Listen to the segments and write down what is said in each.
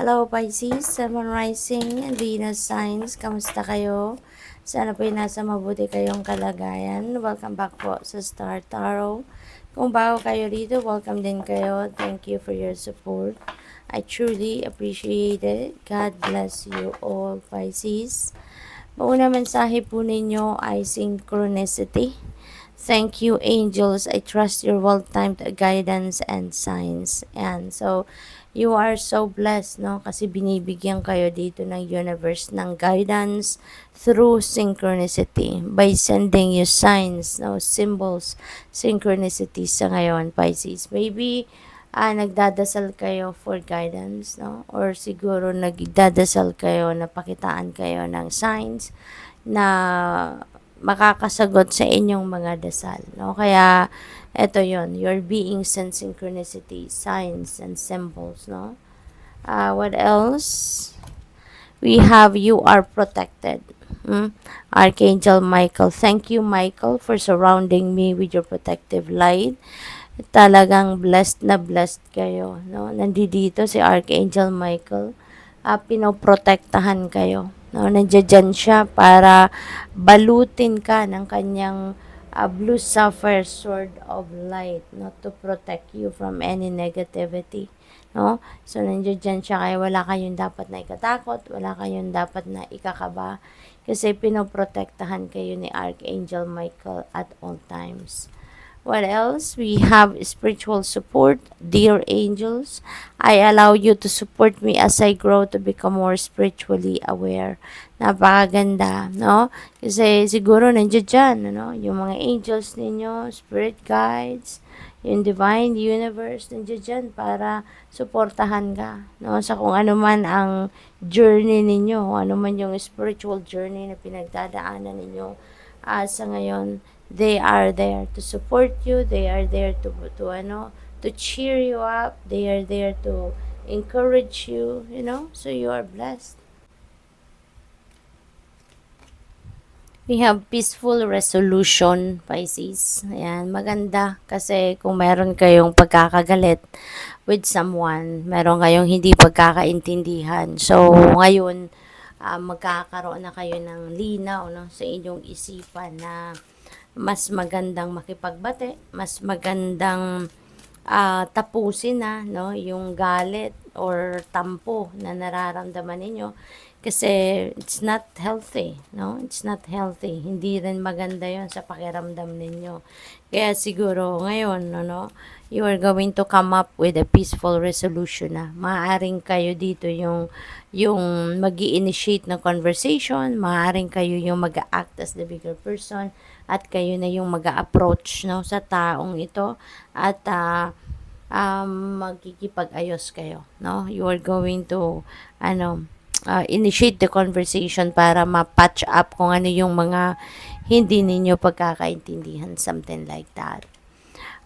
Hello Pisces, Sun Rising, Venus Signs, kamusta kayo? Sana po'y nasa mabuti kayong kalagayan. Welcome back po sa Star Tarot. Kung bago kayo rito, welcome din kayo. Thank you for your support. I truly appreciate it. God bless you all, Pisces. Mauna mensahe po ninyo ay synchronicity. Thank you, angels. I trust your well-timed guidance and signs. And so, you are so blessed, no? Kasi binibigyan kayo dito ng universe ng guidance through synchronicity by sending you signs, no? Symbols, synchronicity sa ngayon, Pisces. Maybe, nagdadasal kayo for guidance, no? Or siguro nagdadasal kayo na pakitaan kayo ng signs na makakasagot sa inyong mga dasal, no? Kaya, eto yon, you're being sent synchronicity, signs, and symbols, no? What else? We have you are protected. Archangel Michael. Thank you, Michael, for surrounding me with your protective light. Talagang blessed na blessed kayo, no? Nandito si Archangel Michael. Pinoprotektahan kayo. No, nandiyan siya para balutin ka ng kanyang blue sapphire sword of light, no, to protect you from any negativity, no? So nandiyan siya, kaya wala kayong dapat na ikatakot, wala kayong dapat na ikakaba kasi pinoprotektahan kayo ni Archangel Michael at all times. What else? We have spiritual support. Dear angels, I allow you to support me as I grow to become more spiritually aware. Napakaganda, no? Kasi siguro nandiyan dyan, ano? Yung mga angels ninyo, spirit guides, yung divine universe, nandiyan dyan para suportahan ka, no? Sa kung ano man ang journey ninyo, ano man yung spiritual journey na pinagdadaanan ninyo sa ngayon. They are there to support you. They are there to cheer you up. They are there to encourage you, so you are blessed. We have peaceful resolution, Pisces. Ayan, maganda kasi kung meron kayong pagkakagalit with someone, meron kayong hindi pagkakaintindihan. So, ngayon, magkakaroon na kayo ng linaw, no, sa inyong isipan na mas magandang makipagbate, mas magandang tapusin na, no, yung galit or tampo na nararamdaman ninyo kasi it's not healthy, no? It's not healthy. Hindi rin maganda 'yon sa pakiramdam ninyo. Kaya siguro ngayon, no, you are going to come up with a peaceful resolution na. Maaaring kayo dito yung magi-initiate ng conversation, maaaring kayo yung mag-act as the bigger person at kayo na yung mag-approach, no, sa taong ito at magkikipag-ayos kayo, no? You are going to initiate the conversation para ma-patch up kung ano yung mga hindi ninyo pagkakaintindihan, something like that.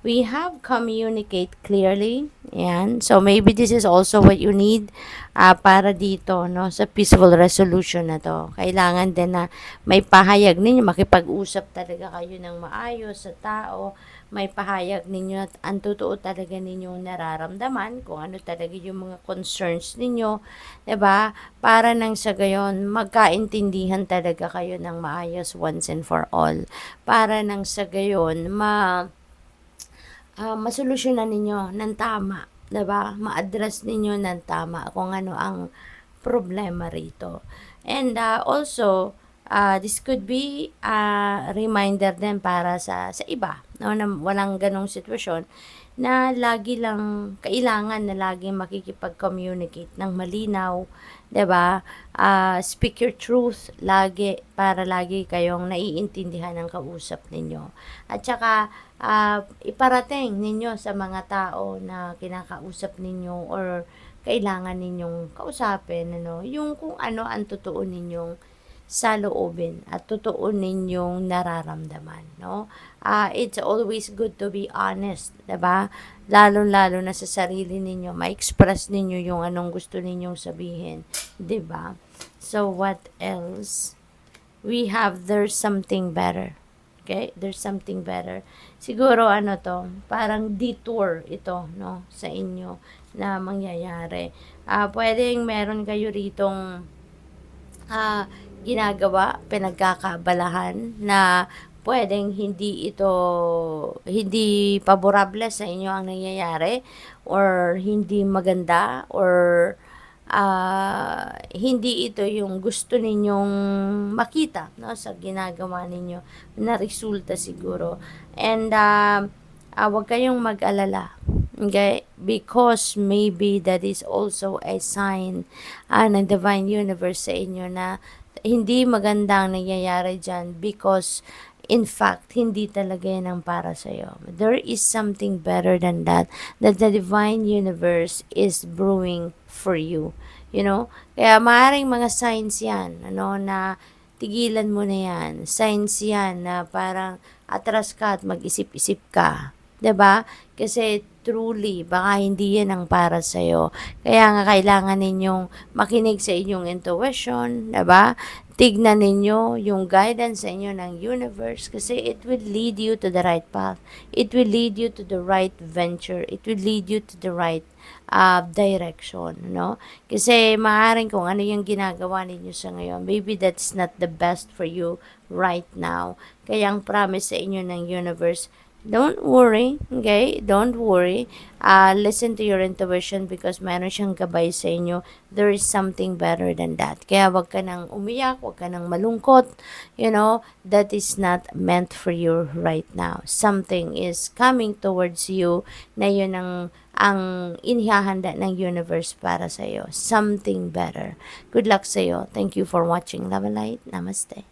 We have communicate clearly. Yan. So, maybe this is also what you need para dito, no, sa peaceful resolution na to. Kailangan din na may pahayag ninyo, makipag-usap talaga kayo ng maayos sa tao, may pahayag ninyo at ang totoo talaga ninyong nararamdaman, kung ano talaga yung mga concerns ninyo, 'di ba? Para nang sa gayon, magkaintindihan talaga kayo ng maayos once and for all. Para nang sa gayon, masolusyonan ninyo ng tama, 'di ba? Ma-address ninyo ng tama kung ano ang problema rito. And also, this could be a reminder din para sa iba, no, na walang ganong sitwasyon na lagi lang kailangan na lagi makikipag-communicate ng malinaw, 'di ba? Speak your truth lagi para lagi kayong naiintindihan ng kausap ninyo. At saka iparating ninyo sa mga tao na kinakausap ninyo or kailangan ninyong kausapin, ano, yung kung ano ang totoo ninyong saloobin at totoo ninyong nararamdaman, no? It's always good to be honest, 'di ba? Lalo-lalo na sa sarili ninyo, ma-express ninyo yung anong gusto ninyong sabihin, 'di ba? So what else? We have there's something better. Okay? There's something better. Siguro ano to, parang detour ito, no, sa inyo na mangyayari. Pwedeng meron kayo ritong ah, ginagawa, pinagkakabalahan na puwedeng hindi paborable sa inyo ang nangyayari or hindi maganda or hindi ito yung gusto ninyong makita, 'no, sa ginagawa ninyo na resulta siguro. And, 'wag kayong mag-alala, okay? Because maybe that is also a sign, ng divine universe sa inyo na hindi magandang nangyayari diyan because in fact, hindi talaga yan ang para sa'yo. There is something better than that the divine universe is brewing for you. You know? Kaya maaaring mga signs yan, ano, na tigilan mo na yan. Signs yan na parang atras ka at mag-isip-isip ka. 'Di ba? Kasi truly, baka hindi yan ang para sa'yo. Kaya nga kailangan ninyong makinig sa inyong intuition, 'di ba? Tignan ninyo yung guidance sa inyo ng universe kasi it will lead you to the right path. It will lead you to the right venture. It will lead you to the right direction, no? Kasi maaaring kung ano yung ginagawa ninyo sa ngayon, maybe that's not the best for you right now. Kaya ang promise sa inyo ng universe, don't worry, okay? Don't worry. Listen to your intuition because meron siyang gabay sa inyo. There is something better than that. Kaya wag ka nang umiyak, wag ka nang malungkot. You know, that is not meant for you right now. Something is coming towards you na yun ang inihahanda ng universe para sa iyo. Something better. Good luck sa iyo. Thank you for watching Love and Light. Namaste.